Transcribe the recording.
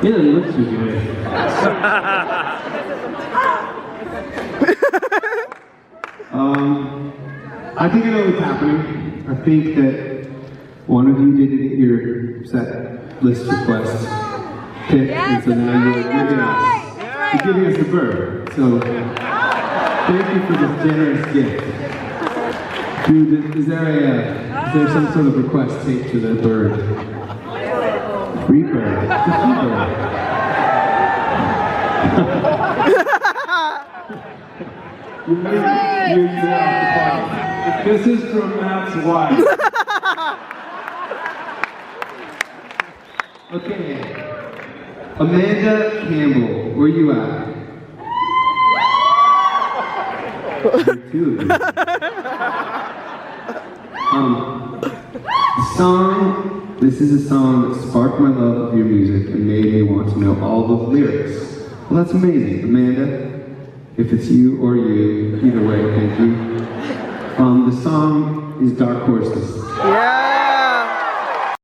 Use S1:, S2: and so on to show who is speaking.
S1: Yeah, it looks too good. I think I know what's happening. I think that one of you didn't get your set list request picked, and so now you're giving us the bird. So thank you for this generous gift. Dude, is there some sort of request taped to the bird? Free bird. This is from Matt's wife. Okay. Amanda Campbell, where you at? Two of you. This is a song that sparked my love of your music and made me want to know all the lyrics. Well, that's amazing. Amanda, if it's you or you, either way, thank you. The song is Dark Horses.
S2: Yeah!